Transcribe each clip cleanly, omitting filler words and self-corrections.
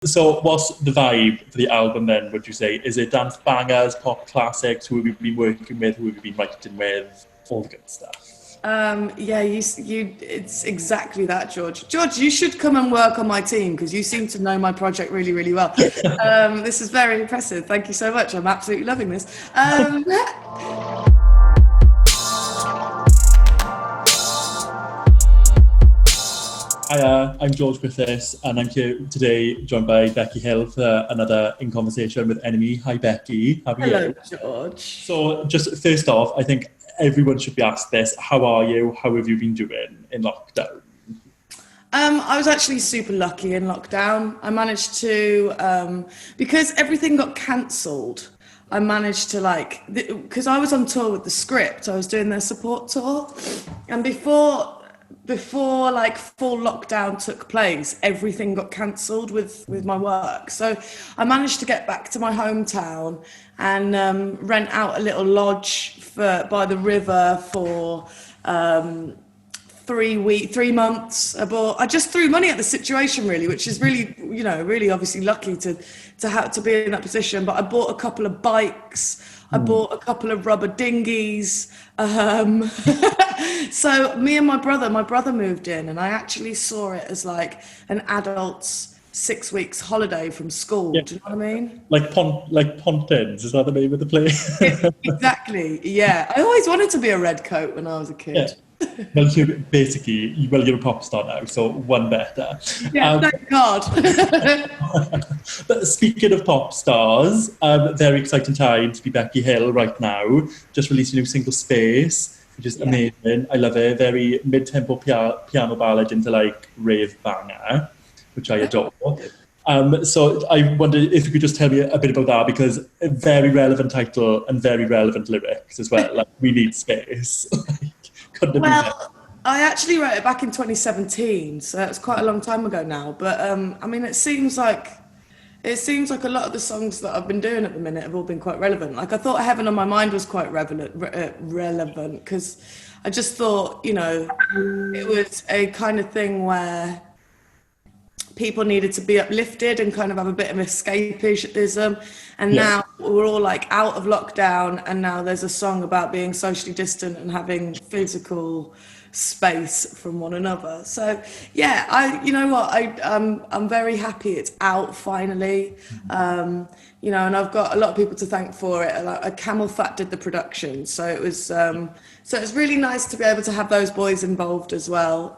So what's the vibe for the album then, would you say? Is it dance bangers, pop classics? Who have you been working with? Who have you been writing with? All the good stuff. Yeah, it's exactly that, George. George, you should come and work on my team because you seem to know my project really, really well. This is very impressive. Thank you so much. I'm absolutely loving this. Hiya, I'm George Griffiths, and I'm here today joined by Becky Hill for another In Conversation with Enemy. Hi, Becky. How are Hello, you? George. So just first off, I think everyone should be asked this. How are you? How have you been doing in lockdown? I was actually super lucky in lockdown. I managed to, because everything got cancelled, I managed to because I was on tour with the Script. I was doing their support tour, and before like full lockdown took place, everything got cancelled with my work. So I managed to get back to my hometown and rent out a little lodge by the river for 3 months. I just threw money at the situation really, which is really, really obviously lucky to be in that position. But I bought a couple of bikes. I bought a couple of rubber dinghies. So me and my brother moved in, and I actually saw it as like an adult's 6 weeks holiday from school. Yeah. Do you know what I mean? Like Pontins, is that the name of the place? Exactly. Yeah. I always wanted to be a redcoat when I was a kid. Yeah. Well, you're a pop star now, so one better. Yeah, thank God. But speaking of pop stars, very exciting time to be Becky Hill right now. Just released a new single, Space, which is amazing. I love it. Very mid-tempo piano ballad into like rave banger, which I adore. So I wonder if you could just tell me a bit about that, because a very relevant title and very relevant lyrics as well. Like, we need space. Well, I actually wrote it back in 2017, so it's quite a long time ago now. But I mean, it seems like a lot of the songs that I've been doing at the minute have all been quite relevant. Like, I thought Heaven on My Mind was quite relevant because I just thought, it was a kind of thing where people needed to be uplifted and kind of have a bit of escapism. And now we're all like out of lockdown, and now there's a song about being socially distant and having physical space from one another. So yeah, I'm very happy it's out finally. And I've got a lot of people to thank for it. Like, Camel Fat did the production, so it was really nice to be able to have those boys involved as well,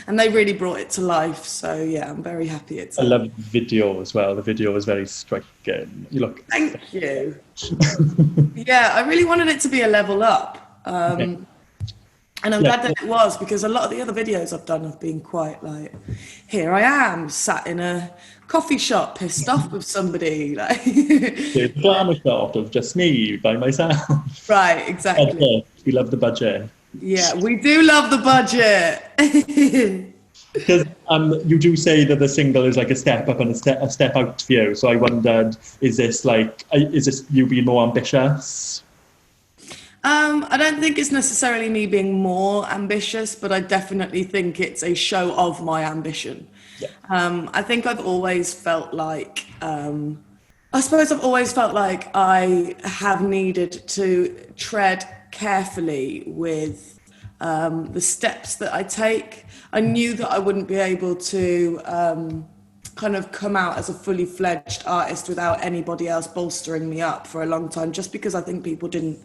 and they really brought it to life. So yeah, I'm very happy I love the video as well. The video was very striking. Thank you. Yeah, I really wanted it to be a level up. And I'm glad that it was, because a lot of the other videos I've done have been quite like, here I am, sat in a coffee shop, pissed off with somebody. Like, the glamour shot of just me by myself. Right, exactly. We love the budget. Yeah, we do love the budget. Because you do say that the single is like a step up and a step out for you. So I wondered, is this you being more ambitious? I don't think it's necessarily me being more ambitious, but I definitely think it's a show of my ambition. Yeah. I think I've always felt like, I have needed to tread carefully with the steps that I take. I knew that I wouldn't be able to kind of come out as a fully fledged artist without anybody else bolstering me up for a long time, just because I think people didn't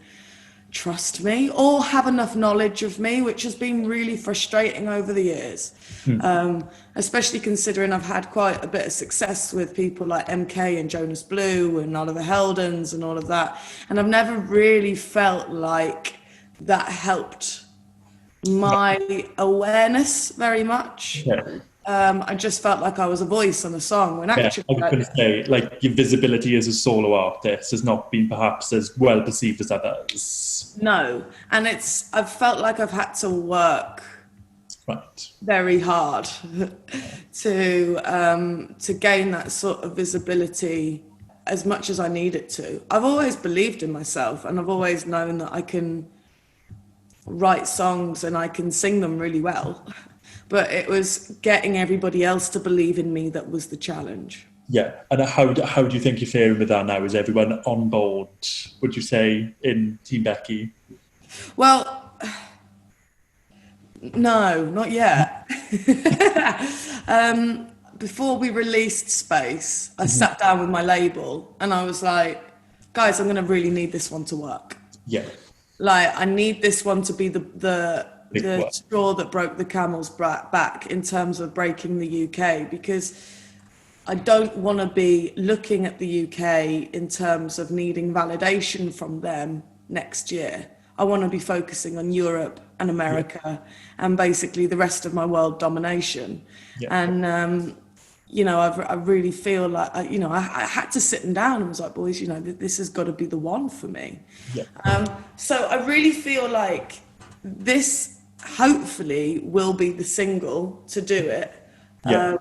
trust me or have enough knowledge of me, which has been really frustrating over the years. Especially considering I've had quite a bit of success with people like MK and Jonas Blue and Oliver Heldens and all of that, and I've never really felt like that helped my awareness very much. I just felt like I was a voice on a song, when actually, I was going to say, like, your visibility as a solo artist has not been perhaps as well perceived as others. No, and I've felt like I've had to work very hard to gain that sort of visibility as much as I needed to. I've always believed in myself, and I've always known that I can write songs and I can sing them really well. But it was getting everybody else to believe in me that was the challenge. Yeah. And how do you think you're faring with that now? Is everyone on board, would you say, in Team Becky? Well, no, not yet. Before we released Space, I Mhm. sat down with my label and I was like, guys, I'm going to really need this one to work. Yeah. Like, I need this one to be Big the one. straw that broke the camel's back in terms of breaking the UK, because I don't want to be looking at the UK in terms of needing validation from them next year. I want to be focusing on Europe and Yeah. America and basically the rest of my world domination. Yeah. And, I really feel like, I had to sit them down and was like, boys, this has got to be the one for me. Yeah. So I really feel like this hopefully will be the single to do it. Yeah.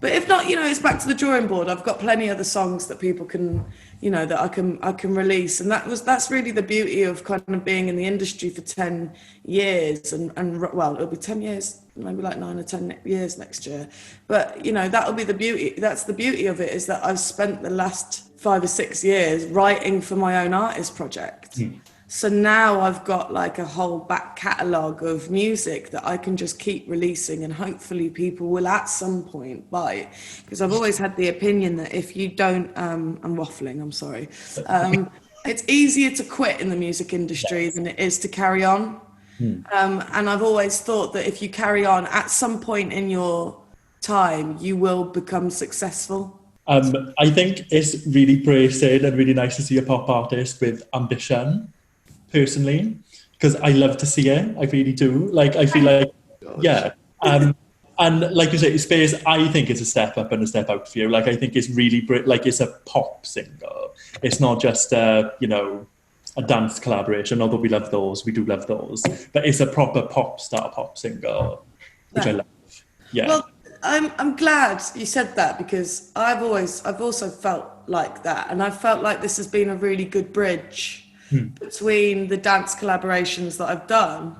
But if not, it's back to the drawing board. I've got plenty other songs that people can, that I can release, and that's really the beauty of kind of being in the industry for 10 years, and well, it'll be 10 years, maybe like 9 or 10 years next year. But that'll be the beauty. That's the beauty of it, is that I've spent the last 5 or 6 years writing for my own artist project. So now I've got like a whole back catalogue of music that I can just keep releasing, and hopefully people will at some point buy it. Because I've always had the opinion that if you don't, I'm waffling, I'm sorry. It's easier to quit in the music industry than it is to carry on. And I've always thought that if you carry on, at some point in your time, you will become successful. I think it's really bracing and really nice to see a pop artist with ambition, personally, because I love to see it. I really do. Like, I feel like, yeah. And like you say, Space, I think it's a step up and a step out for you. Like, I think it's really, like, it's a pop single. It's not just, a dance collaboration, although we love those. We do love those. But it's a proper pop star pop single, which I love. Yeah. Well, I'm glad you said that, because I've also felt like that, and I felt like this has been a really good bridge between the dance collaborations that I've done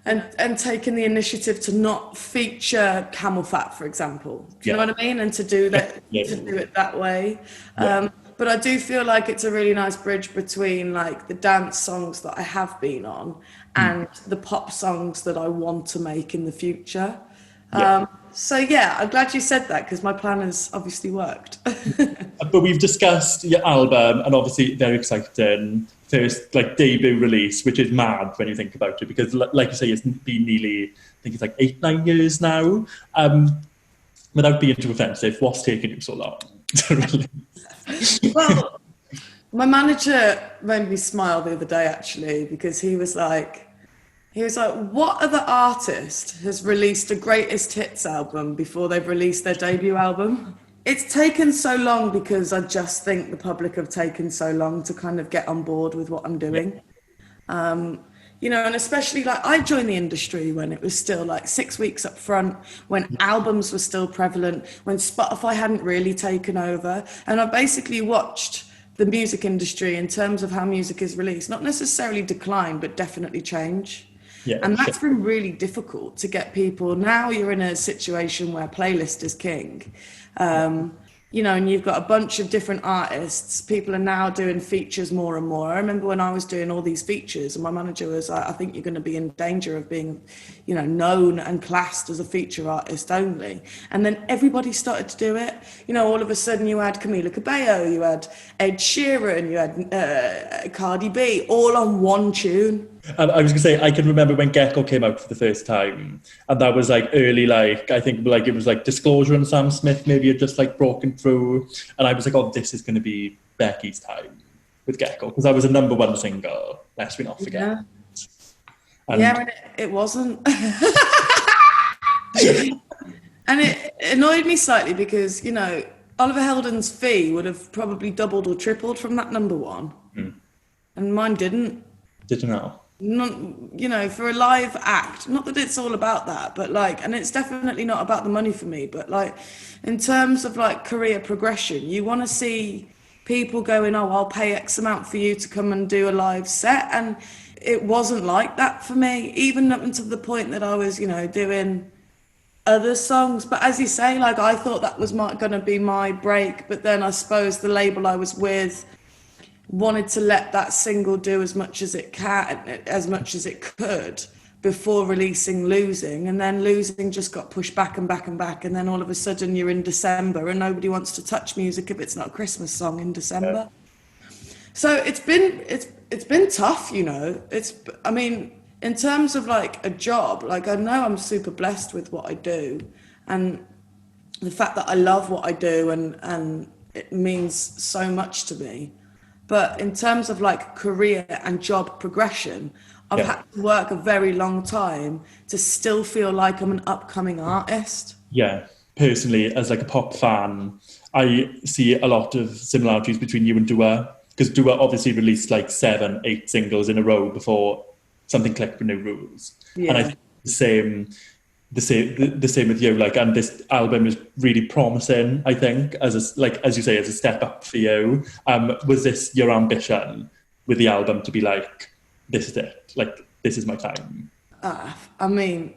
and taken the initiative to not feature Camel Fat, for example. Do you know what I mean? And to do that, to do it that way. But I do feel like it's a really nice bridge between like the dance songs that I have been on and the pop songs that I want to make in the future. So yeah, I'm glad you said that, because my plan has obviously worked. But we've discussed your album, and obviously very exciting first like debut release, which is mad when you think about it, because like you say, it's been nearly, I think it's like 8-9 years now. Without being too offensive, what's taking you so long to release? Well, my manager made me smile the other day, actually, because he was like, what other artist has released a greatest hits album before they've released their debut album? It's taken so long because I just think the public have taken so long to kind of get on board with what I'm doing. And especially like I joined the industry when it was still like 6 weeks up front, when albums were still prevalent, when Spotify hadn't really taken over. And I basically watched the music industry in terms of how music is released, not necessarily decline, but definitely change. And that's been really difficult to get people. Now you're in a situation where playlist is king. And you've got a bunch of different artists. People are now doing features more and more. I remember when I was doing all these features and my manager was like, I think you're going to be in danger of being, known and classed as a feature artist only. And then everybody started to do it. All of a sudden you had Camila Cabello, you had Ed Sheeran, you had Cardi B, all on one tune. I was going to say, I can remember when Gecko came out for the first time, and that was like early, like, I think like it was like Disclosure and Sam Smith maybe had just like broken through, and I was like, oh, this is going to be Becky's time with Gecko, because that was a #1 single, lest we not forget. And it wasn't. And it annoyed me slightly because, Oliver Heldens' fee would have probably doubled or tripled from that #1. And mine didn't. Did you know? Not, for a live act, not that it's all about that, but like, and it's definitely not about the money for me, but like, in terms of like career progression, you want to see people going, oh, I'll pay X amount for you to come and do a live set. And it wasn't like that for me, even up until the point that I was, doing other songs. But as you say, like, I thought that was going to be my break, but then I suppose the label I was with wanted to let that single do as much as it could before releasing Losing, and then Losing just got pushed back and back and back, and then all of a sudden you're in December and nobody wants to touch music if it's not a Christmas song in December. So it's been tough, you know. I mean, in terms of like a job, like, I know I'm super blessed with what I do, and the fact that I love what I do, and it means so much to me. But in terms of like career and job progression, I've had to work a very long time to still feel like I'm an upcoming artist. Yeah, personally, as like a pop fan, I see a lot of similarities between you and Dua, because Dua obviously released like 7-8 singles in a row before something clicked with New Rules. Yeah. And I think the same with you. Like, and this album is really promising, I think, as you say, as a step up for you. Was this your ambition with the album, to be like, this is it, like, this is my time? I mean,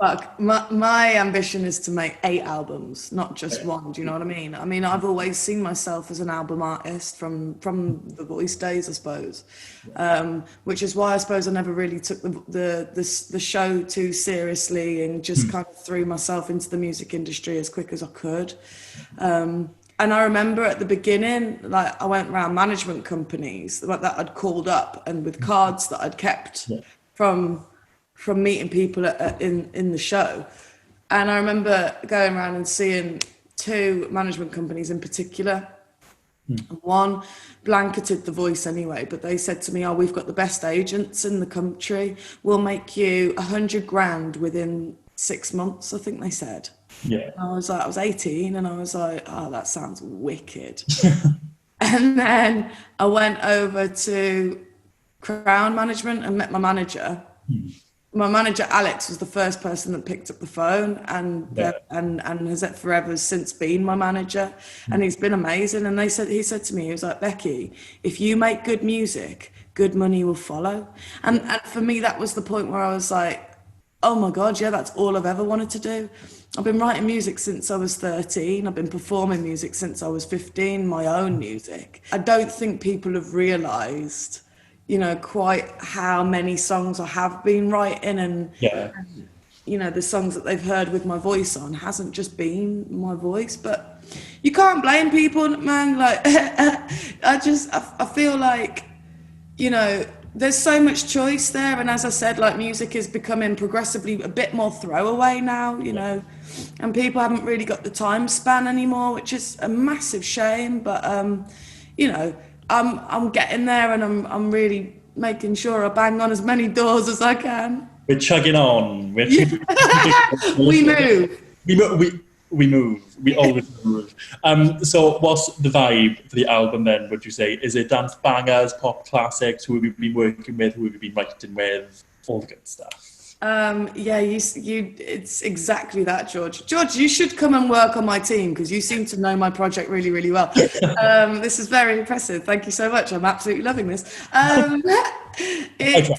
fuck, my ambition is to make 8 albums, not just one. Do you know what I mean? I mean, I've always seen myself as an album artist from the Voice days, I suppose, which is why I suppose I never really took the show too seriously, and just kind of threw myself into the music industry as quick as I could. And I remember at the beginning, like, I went around management companies that I'd called up, and with cards that I'd kept from meeting people in the show. And I remember going around and seeing 2 management companies in particular. One blanketed The Voice anyway, but they said to me, "Oh, we've got the best agents in the country. We'll make you 100 grand within 6 months," I think they said. Yeah. I was 18, and I was like, "Oh, that sounds wicked." And then I went over to Crown Management and met my manager. My manager Alex was the first person that picked up the phone, and has forever since been my manager, and he's been amazing. And he said to me, he was like, "Becky, if you make good music, good money will follow." And for me, that was the point where I was like, oh my God, yeah, that's all I've ever wanted to do. I've been writing music since I was 13. I've been performing music since I was 15, my own music. I don't think people have realised, you know, quite how many songs I have been writing, and you know, the songs that they've heard with my voice on hasn't just been my voice. But you can't blame people, man. Like, I feel like, you know, there's so much choice there, and as I said, like, music is becoming progressively a bit more throwaway now, you know, and people haven't really got the time span anymore, which is a massive shame. But you know, I'm getting there, and I'm really making sure I bang on as many doors as I can. We're chugging on. We move. We move. We always move. So what's the vibe for the album then, would you say? Is it dance bangers, pop classics? Who have you been working with? Who have you been writing with? All the good stuff. Yeah, it's exactly that, George. George, you should come and work on my team, because you seem to know my project really, really well. This is very impressive. Thank you so much. I'm absolutely loving this. It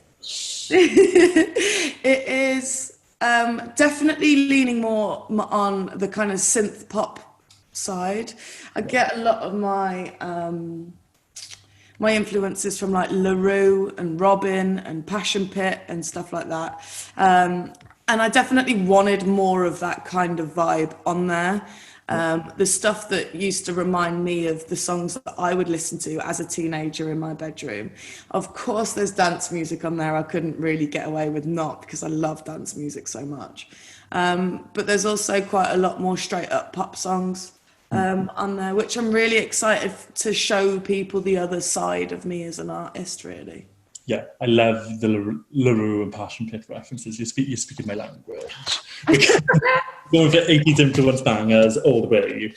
is definitely leaning more on the kind of synth pop side. I get a lot of my my influences from like Roux and Robin and Passion Pit and stuff like that. And I definitely wanted more of that kind of vibe on there. The stuff that used to remind me of the songs that I would listen to as a teenager in my bedroom. Of course, there's dance music on there. I couldn't really get away with not, because I love dance music so much. But there's also quite a lot more straight up pop songs on there, which I'm really excited to show people the other side of me as an artist, really. Yeah, I love the Roux and Passion Pit references. You're speaking my language. Going for 80s influence bangers all the way.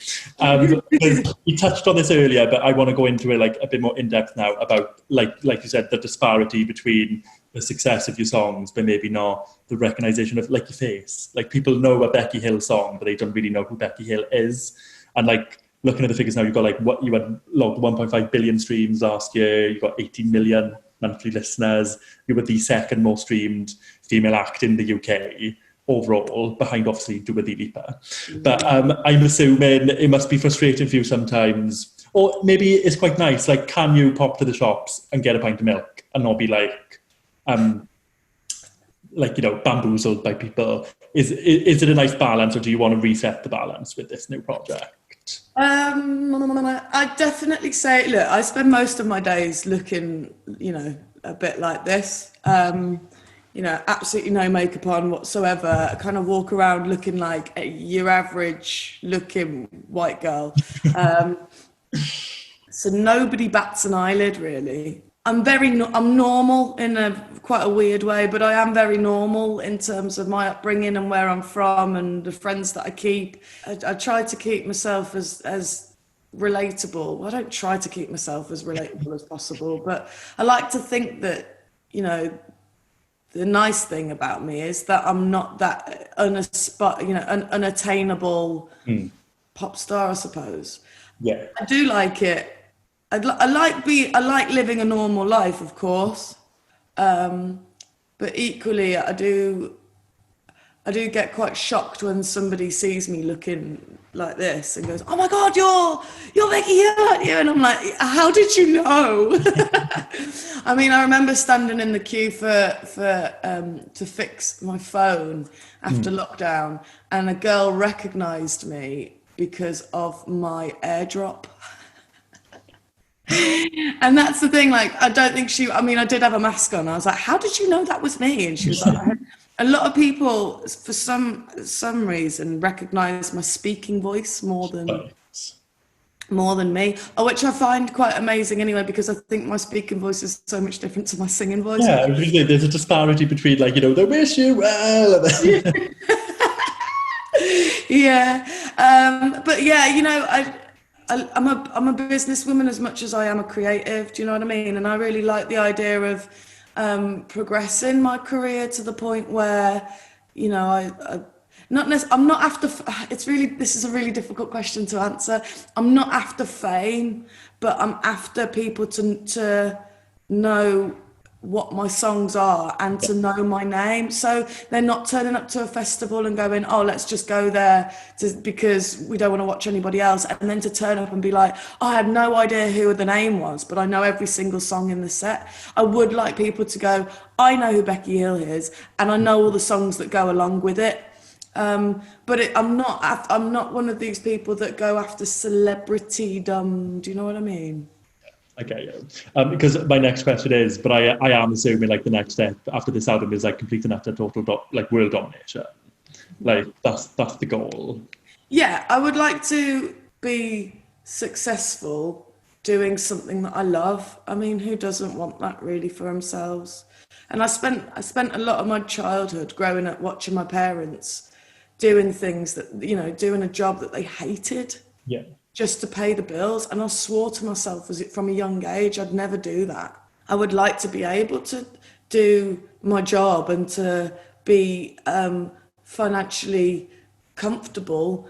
We touched on this earlier, but I want to go into it like a bit more in depth now about, like you said, the disparity between the success of your songs, but maybe not the recognition of, like, your face. Like, people know a Becky Hill song, but they don't really know who Becky Hill is. And like, looking at the figures now, you've got like you had logged 1.5 billion streams last year. You got 18 million monthly listeners. You were the second most streamed female act in the UK. overall, behind obviously Dua Lipa. But I'm assuming it must be frustrating for you sometimes. Or maybe it's quite nice, like, can you pop to the shops and get a pint of milk and not be bamboozled by people? Is it a nice balance, or do you want to reset the balance with this new project? I definitely say, look, I spend most of my days looking, a bit like this. Absolutely no makeup on whatsoever. I kind of walk around looking like your average looking white girl. So nobody bats an eyelid, really. I'm normal in quite a weird way, but I am very normal in terms of my upbringing and where I'm from and the friends that I keep. I try to keep myself as relatable. Well, I don't try to keep myself as relatable as possible, but I like to think that, the nice thing about me is that I'm not that unattainable pop star, I suppose. Yeah. I do like it. I like living a normal life, of course, but equally, I do get quite shocked when somebody sees me looking like this and goes, "Oh my God, you're Becky Hill, aren't you?" And I'm like, "How did you know?" I mean, I remember standing in the queue to fix my phone after lockdown, and a girl recognised me because of my airdrop. And that's the thing, like, I don't think I did have a mask on. I was like, "How did you know that was me?" And she was like, a lot of people, for some reason, recognise my speaking voice more than me, which I find quite amazing anyway, because I think my speaking voice is so much different to my singing voice. Yeah, there's a disparity between, like, they wish you well. Yeah, but yeah, I'm a businesswoman as much as I am a creative. Do you know what I mean? And I really like the idea of progressing my career to the point where, I'm not after. This is a really difficult question to answer. I'm not after fame, but I'm after people to know what my songs are and to know my name, so they're not turning up to a festival and going, "Oh, let's just go there because we don't want to watch anybody else," and then to turn up and be like, "Oh, I had no idea who the name was, but I know every single song in the set." I would like people to go, "I know who Becky Hill is and I know all the songs that go along with it." But I'm not one of these people that go after celebrity-dom. Do you know what I mean? Okay, yeah. Because my next question is, but I am assuming, like, the next step after this album is, like, complete and utter total world domination. Like, that's the goal. Yeah, I would like to be successful doing something that I love. I mean, who doesn't want that really for themselves? And I spent a lot of my childhood growing up watching my parents doing things that, doing a job that they hated. Yeah. Just to pay the bills, and I swore to myself from a young age I'd never do that. I would like to be able to do my job and to be financially comfortable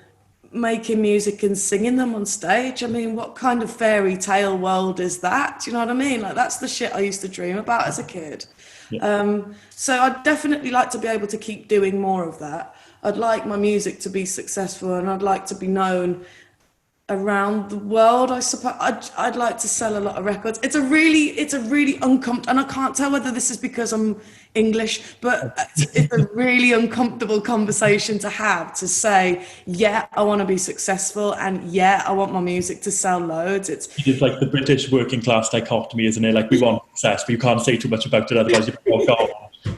making music and singing them on stage. I mean, what kind of fairy tale world is that? Do you know what I mean? Like, that's the shit I used to dream about as a kid. Yeah. So I'd definitely like to be able to keep doing more of that. I'd like my music to be successful, and I'd like to be known around the world. I suppose I'd like to sell a lot of records. It's a really uncomfortable, and I can't tell whether this is because I'm English, but it's a really uncomfortable conversation to have, to say, yeah, I want to be successful, and yeah, I want my music to sell loads. It's like the British working class dichotomy, isn't it? Like, we want success, but you can't say too much about it, otherwise you walk off.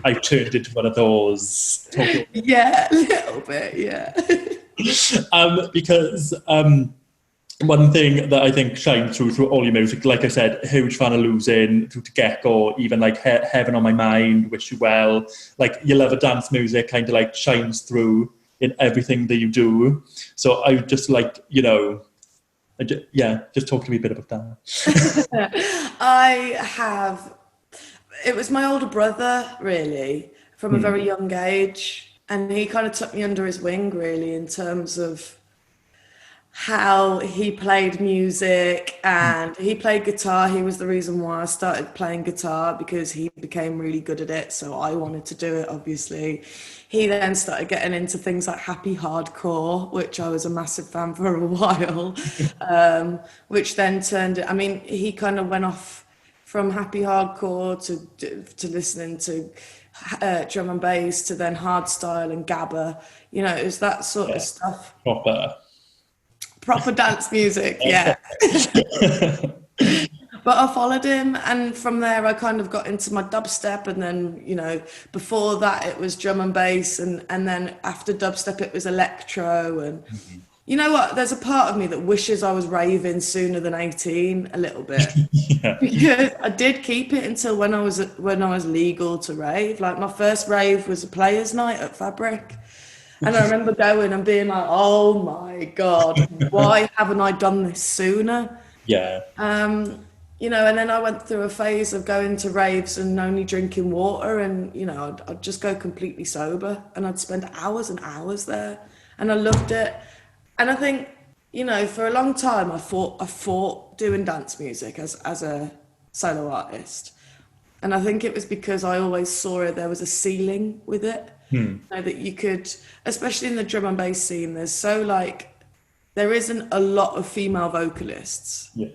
I've turned into one of those. Yeah, a little bit, yeah. Because one thing that I think shines through all your music, like I said, huge fan of Losing, through to Gecko, even like Heaven on My Mind, Wish You Well. Like, your love of dance music kind of like shines through in everything that you do. So I would just like, just talk to me a bit about that. It was my older brother, really, from a very young age. And he kind of took me under his wing, really, in terms of how he played music, and he played guitar. He was the reason why I started playing guitar, because he became really good at it. So I wanted to do it, obviously. He then started getting into things like happy hardcore, which I was a massive fan for a while, which then turned it. I mean, he kind of went off from happy hardcore to listening to drum and bass, to then hardstyle and gabba. You know, it was that sort of stuff. Proper dance music, yeah. But I followed him, and from there I kind of got into my dubstep, and then, you know, before that it was drum and bass, and then after dubstep it was electro. And you know what, there's a part of me that wishes I was raving sooner than 18, a little bit. Because I did keep it until when I was legal to rave. Like, my first rave was a players' night at Fabric. And I remember going and being like, oh my God, why haven't I done this sooner? Yeah. You know, and then I went through a phase of going to raves and only drinking water, and, you know, I'd just go completely sober, and I'd spend hours and hours there, and I loved it. And I think, you know, for a long time I fought doing dance music as a solo artist. And I think it was because I always saw there was a ceiling with it. You know, that you could, especially in the drum and bass scene, there isn't a lot of female vocalists. Yeah.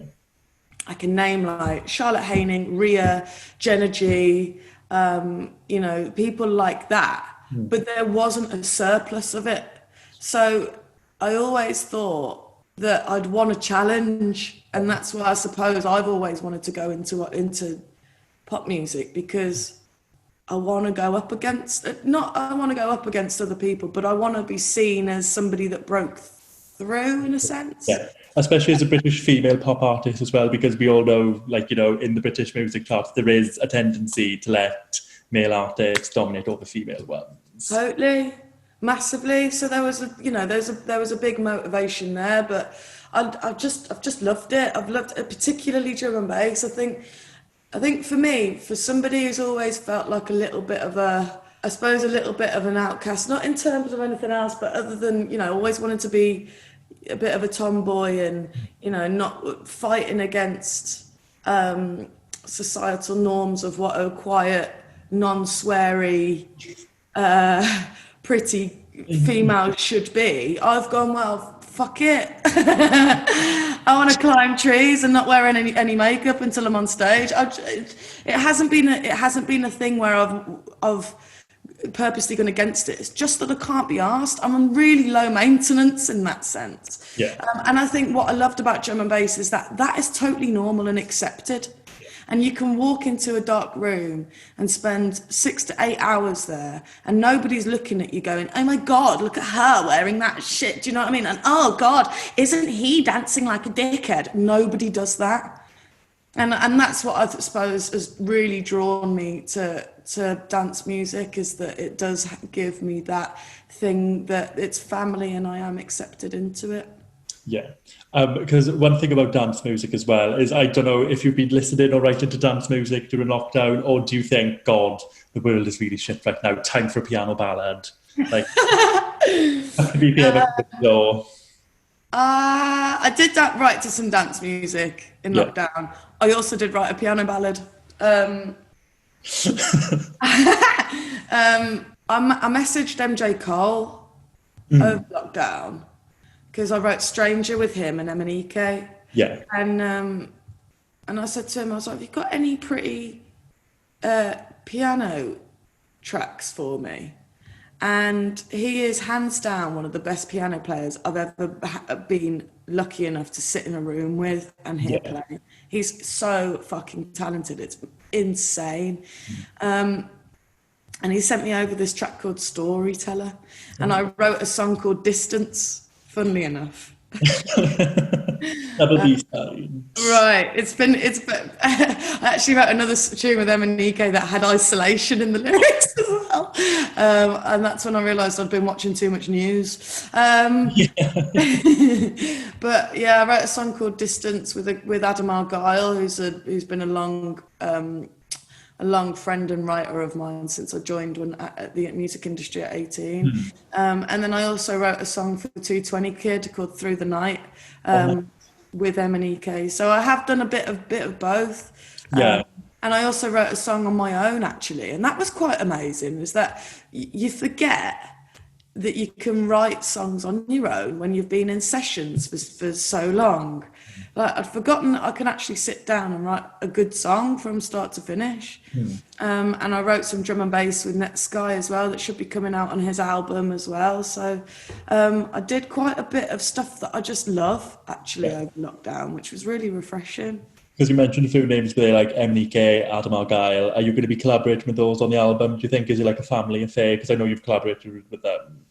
I can name like Charlotte Haining, Rhea, Jenna G, you know, people like that. But there wasn't a surplus of it. So I always thought that I'd want a challenge. And that's why I suppose I've always wanted to go into pop music, because I want to go up against, I want to go up against other people, but I want to be seen as somebody that broke through, in a sense. Yeah, especially as a British female pop artist as well, because we all know, like, you know, in the British music charts, there is a tendency to let male artists dominate over female ones. Totally, massively. So there was there was a big motivation there, but I've just loved it. I've loved it, particularly drum and bass. I think for me, for somebody who's always felt like a little bit of an outcast, not in terms of anything else, but other than, you know, always wanted to be a bit of a tomboy, and, you know, not fighting against societal norms of what a quiet, non-sweary, pretty female should be. I've gone, well, fuck it. I want to climb trees and not wear any makeup until I'm on stage. It hasn't been a thing where I've purposely gone against it. It's just that I can't be asked. I'm on really low maintenance in that sense. Yeah. And I think what I loved about drum and bass is that is totally normal and accepted. And you can walk into a dark room and spend 6 to 8 hours there, and nobody's looking at you going, oh my God, look at her wearing that shit. Do you know what I mean? And oh God, isn't he dancing like a dickhead? Nobody does that. And that's what I suppose has really drawn me to dance music, is that it does give me that thing that it's family and I am accepted into it. Yeah, because one thing about dance music as well is, I don't know if you've been listening or writing to dance music during lockdown, or do you think, God, the world is really shit right now, time for a piano ballad? Like, I did write to some dance music in lockdown. I also did write a piano ballad. I messaged MJ Cole over lockdown, because I wrote Stranger with him and Emanike. Yeah. And I said to him, I was like, have you got any pretty piano tracks for me? And he is hands down one of the best piano players I've ever been lucky enough to sit in a room with and hear play. He's so fucking talented. It's insane. And he sent me over this track called Storyteller. And I wrote a song called Distance, funnily enough. Double B-side. Right. I actually wrote another tune with Emanike that had isolation in the lyrics as well. And that's when I realised I'd been watching too much news. But yeah, I wrote a song called Distance with Adam Argyle, who's been a long long friend and writer of mine since I joined at the music industry at 18. And then I also wrote a song for the 220 Kid called Through the Night with M&EK. So I have done a bit of both. Yeah. And I also wrote a song on my own, actually. And that was quite amazing, is that you forget that you can write songs on your own when you've been in sessions for so long. Like, I'd forgotten that I can actually sit down and write a good song from start to finish. And I wrote some drum and bass with Net Sky as well that should be coming out on his album as well. So I did quite a bit of stuff that I just love, actually, over lockdown, which was really refreshing. Because you mentioned a few names there, like M&EK, Adam Argyle. Are you going to be collaborating with those on the album? Do you think, is it like a family affair? Because I know you've collaborated with them.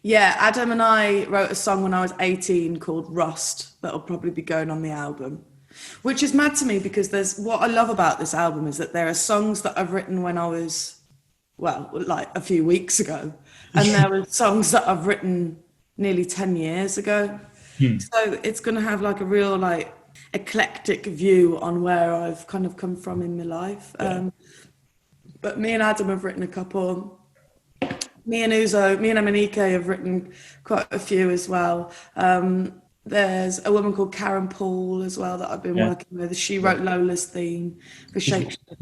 Yeah, Adam and I wrote a song when I was 18 called Rust that'll probably be going on the album, which is mad to me because what I love about this album is that there are songs that I've written when I was, well, like a few weeks ago, and there are songs that I've written nearly 10 years ago. So it's going to have like a real like eclectic view on where I've kind of come from in my life. But me and Adam have written a couple. Me and Uzo, me and M&EK have written quite a few as well. There's a woman called Karen Paul as well that I've been working with. She wrote Lola's theme for Shakespeare.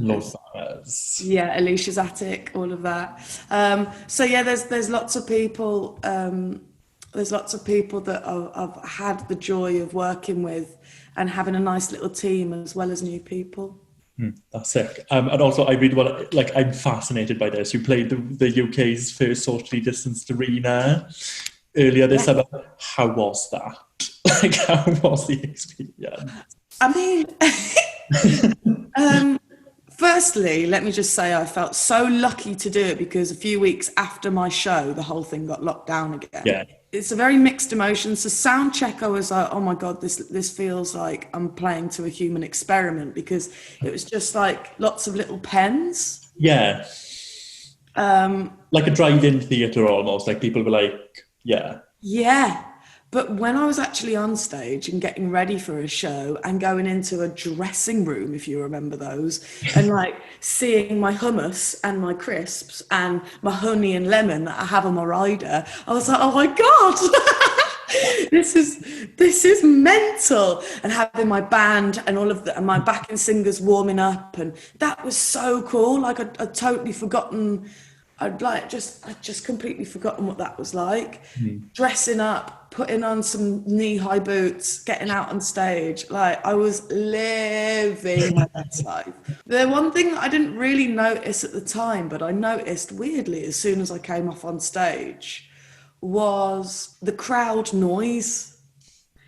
Yeah, Alicia's Attic, all of that. So yeah, there's lots of people. There's lots of people that I've had the joy of working with and having a nice little team as well as new people. That's sick. And also, I really want to, like, I'm fascinated by this. You played the UK's first socially distanced arena earlier this summer. How was that? Like, how was the experience? I mean, firstly, let me just say I felt so lucky to do it because a few weeks after my show, the whole thing got locked down again. Yeah. It's a very mixed emotion. So sound check, I was like, oh my God, this feels like I'm playing to a human experiment because it was just like lots of little pens. Yeah. Like a drive-in theatre almost, like people were like, yeah. Yeah. But when I was actually on stage and getting ready for a show and going into a dressing room, if you remember those, and like seeing my hummus and my crisps and my honey and lemon that I have on my rider, I was like, oh my God, this is mental. And having my band and all of and my backing singers warming up, and that was so cool. Like I'd totally forgotten. I'd just completely forgotten what that was like. Dressing up, putting on some knee-high boots, getting out on stage. Like, I was living my best life. The one thing that I didn't really notice at the time, but I noticed weirdly as soon as I came off on stage, was the crowd noise.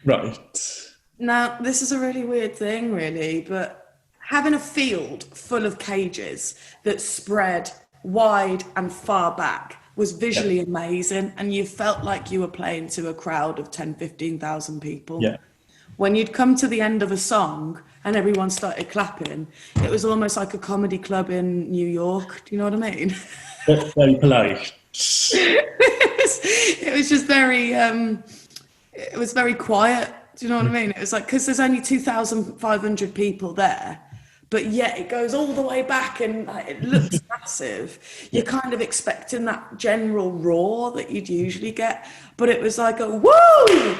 Right. Now, this is a really weird thing, really, but having a field full of cages that spread wide and far back was visually amazing, and you felt like you were playing to a crowd of 10, 15,000 people. Yeah. When you'd come to the end of a song and everyone started clapping, it was almost like a comedy club in New York. Do you know what I mean? Very polite. It was just very, it was very quiet. Do you know what I mean? It was like, because there's only 2,500 people there, but yet it goes all the way back and like, it looks massive. You're kind of expecting that general roar that you'd usually get, but it was like a woo!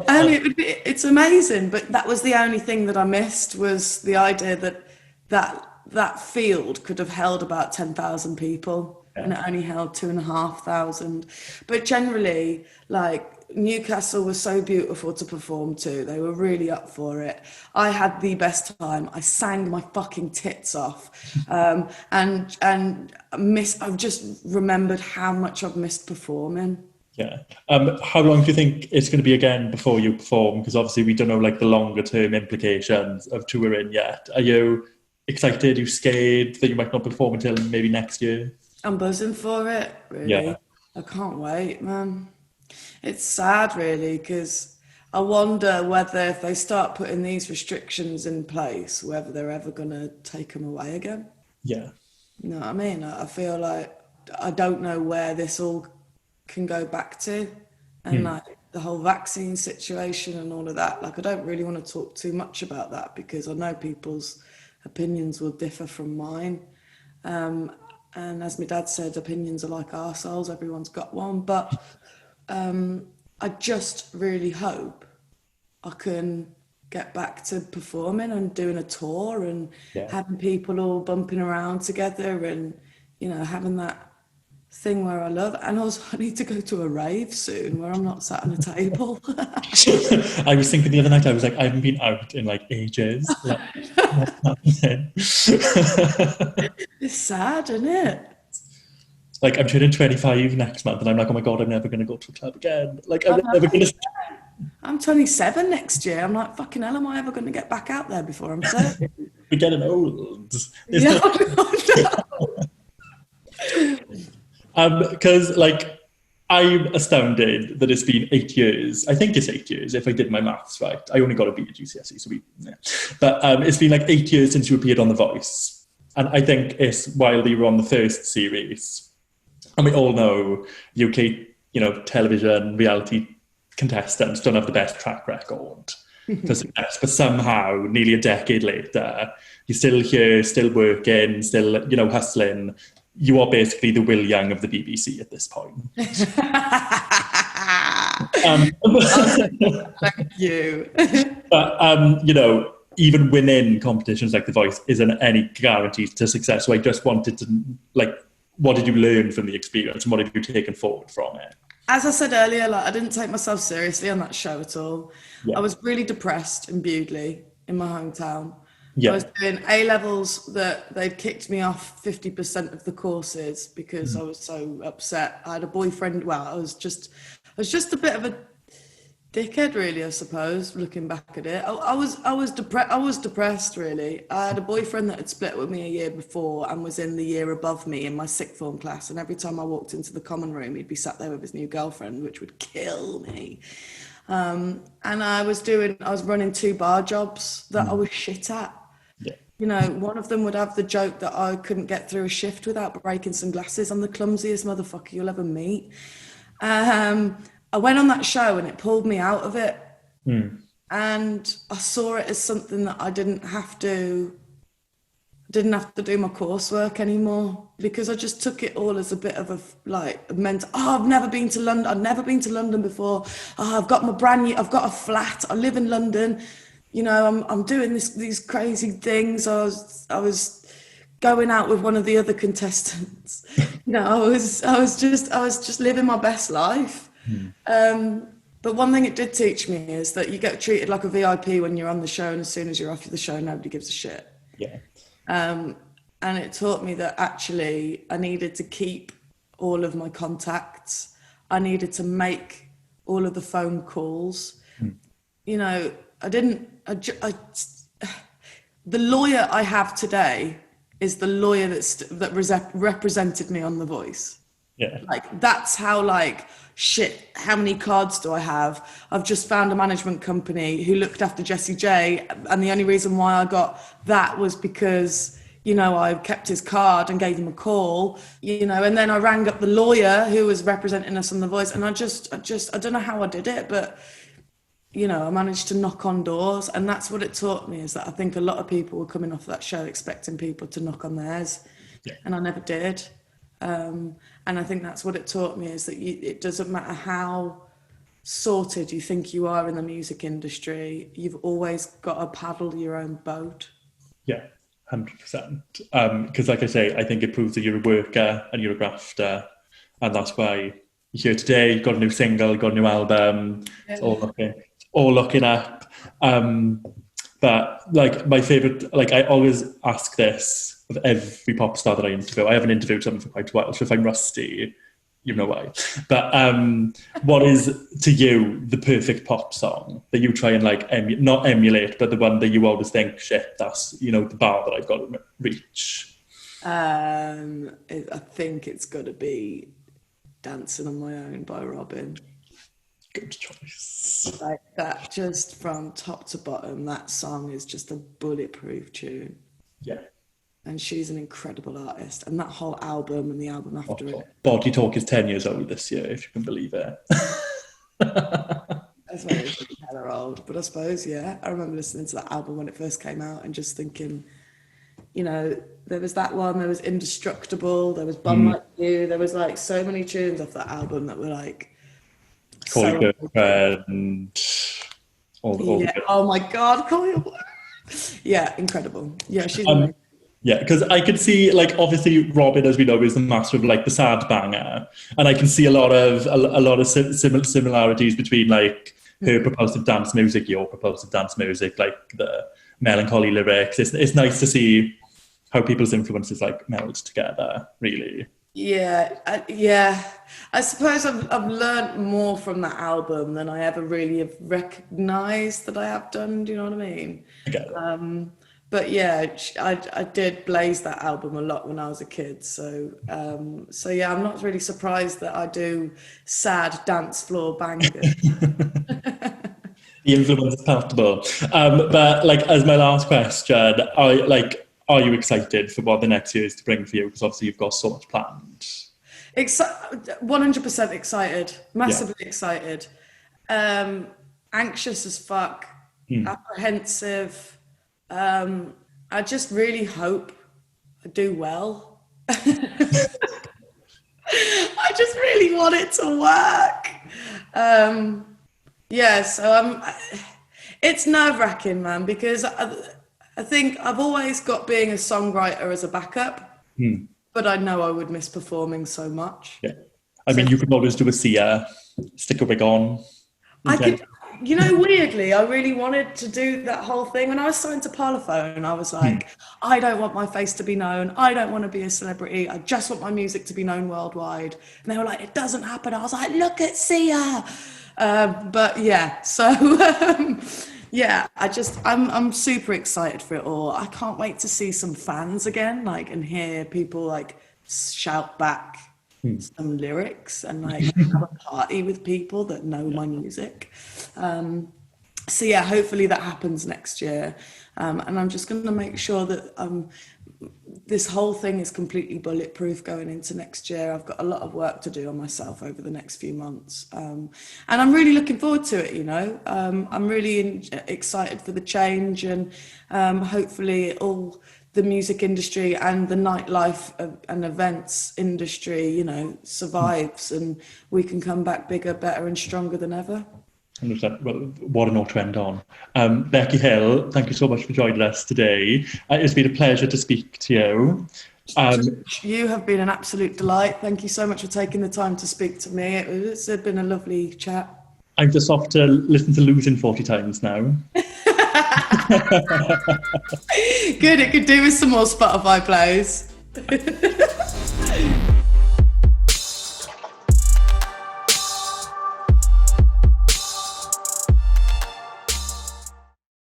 And it's amazing, but that was the only thing that I missed, was the idea that field could have held about 10,000 people, and it only held 2,500. But generally, like, Newcastle was so beautiful to perform to. They were really up for it. I had the best time. I sang my fucking tits off, and I've just remembered how much I've missed performing. Yeah. How long do you think it's going to be again before you perform? Because obviously we don't know like the longer term implications of touring yet. Are you excited? Are you scared that you might not perform until maybe next year? I'm buzzing for it, really. Yeah. I can't wait, man. It's sad, really, because I wonder whether if they start putting these restrictions in place, whether they're ever going to take them away again. Yeah. You know what I mean? I feel like I don't know where this all can go back to. And like the whole vaccine situation and all of that, like I don't really want to talk too much about that because I know people's opinions will differ from mine. And as my dad said, opinions are like arseholes, everyone's got one. But I just really hope I can get back to performing and doing a tour and having people all bumping around together and, you know, having that thing where I love. And also I need to go to a rave soon where I'm not sat on a table. I was thinking the other night, I was like, I haven't been out in like ages. Like, It's sad, isn't it? like I'm turning 25 next month and I'm like, oh my God, I'm never going to go to a club again. Like I'm never going to... I'm 27 next year. I'm like, fucking hell, am I ever going to get back out there before I'm 30? We're getting old. Yeah, Because like I'm astounded that it's been 8 years. I think it's 8 years if I did my maths right. I only got a B at GCSE, so but it's been like 8 years since you appeared on The Voice, and I think it's while you were on the first series, and we all know UK, you know, television reality contestants don't have the best track record for success, but somehow nearly a decade later, you're still here, still working, still, you know, hustling. You are basically the Will Young of the BBC at this point. Thank you. But, you know, even winning competitions like The Voice isn't any guarantee to success. So I just wanted to, like, what did you learn from the experience and what have you taken forward from it? As I said earlier, like I didn't take myself seriously on that show at all. Yeah. I was really depressed in Bewdley, in my hometown. Yeah. I was doing A-levels that they'd kicked me off 50% of the courses because I was so upset. I had a boyfriend. Well, I was just a bit of a dickhead, really, I suppose, looking back at it. I was depressed, really. I had a boyfriend that had split with me a year before and was in the year above me in my sixth form class. And every time I walked into the common room, he'd be sat there with his new girlfriend, which would kill me. And I was running 2 bar jobs that I was shit at. Yeah. You know, one of them would have the joke that I couldn't get through a shift without breaking some glasses. I'm the clumsiest motherfucker you'll ever meet. I went on that show and it pulled me out of it. And I saw it as something that I didn't have to do my coursework anymore, because I just took it all as a bit of a mental, I've never been to London before. I've got I've got a flat. I live in London. You know, I'm doing these crazy things. I was going out with one of the other contestants. You know, I was just living my best life. But one thing it did teach me is that you get treated like a VIP when you're on the show, and as soon as you're off the show, nobody gives a shit. Yeah. And it taught me that actually I needed to keep all of my contacts. I needed to make all of the phone calls. You know, the lawyer I have today is the lawyer that represented me on The Voice. Yeah. Like, that's how, like, shit, how many cards do I have? I've just found a management company who looked after Jessie J, and the only reason why I got that was because, you know, I kept his card and gave him a call, you know, and then I rang up the lawyer who was representing us on The Voice, and I don't know how I did it, but, you know, I managed to knock on doors, and that's what it taught me, is that I think a lot of people were coming off that show expecting people to knock on theirs, and I never did. And I think that's what it taught me, is that it doesn't matter how sorted you think you are in the music industry, you've always got to paddle your own boat. Yeah, 100%. Because like I say, I think it proves that you're a worker and you're a grafter, and that's why you're here today. You've got a new single, you've got a new album. It's all looking up. But like my favorite, like I always ask this of every pop star that I interview. I haven't interviewed someone for quite a while, so if I'm rusty, you know why. But what is, to you, the perfect pop song that you try and like not emulate, but the one that you always think, shit, that's, you know, the bar that I've got to reach? I think it's got to be "Dancing on My Own" by Robin. Good choice. Like that, just from top to bottom, that song is just a bulletproof tune. Yeah. And she's an incredible artist. And that whole album and the album after it. Body Talk is 10 years old this year, if you can believe it. That's very hella old, but I suppose, yeah. I remember listening to that album when it first came out and just thinking, you know, there was that one, there was Indestructible, there was Bum Like You, there was like so many tunes off that album that were like Call so Your amazing. Girlfriend, all the Yeah. good. Oh my God, call your yeah, incredible. Yeah, she's Um, amazing. yeah, because I could see, like, obviously Robin, as we know, is the master of like the sad banger, and I can see a lot of similarities between like her propulsive dance music, your propulsive dance music, like the melancholy lyrics. It's nice to see how people's influences like meld together. Really, Yeah. I suppose I've learned more from that album than I ever really have recognised that I have done. Do you know what I mean? I get it. But yeah, I did blaze that album a lot when I was a kid. So yeah, I'm not really surprised that I do sad dance floor bangers. The influence is palpable. But like, as my last question, are you excited for what the next year is to bring for you? Because obviously you've got so much planned. 100% excited, Yeah. massively excited, anxious as fuck, apprehensive. I just really hope I do well. I just really want it to work. Yeah, so it's nerve-wracking, man, because I think I've always got being a songwriter as a backup, but I know I would miss performing so much. Yeah. I So mean, you could always do a Sia, stick a wig on. I Okay. could, weirdly, I really wanted to do that whole thing. When I was signed to Parlophone, I was like, I don't want my face to be known. I don't want to be a celebrity. I just want my music to be known worldwide. And they were like, it doesn't happen. I was like, look at Sia. But yeah, so yeah, I'm super excited for it all. I can't wait to see some fans again, like, and hear people like shout back some lyrics and like have a party with people that know my music. So yeah, hopefully that happens next year. And I'm just going to make sure that this whole thing is completely bulletproof going into next year. I've got a lot of work to do on myself over the next few months. And I'm really looking forward to it, I'm really excited for the change, and hopefully all the music industry and the nightlife and events industry, survives, and we can come back bigger, better and stronger than ever. 100%. Well, what a note to end on. Becky Hill, thank you so much for joining us today. It's been a pleasure to speak to you. You have been an absolute delight. Thank you so much for taking the time to speak to me. It's been a lovely chat. I'm just off to listen to Losing 40 times now. Good, it could do with some more Spotify plays.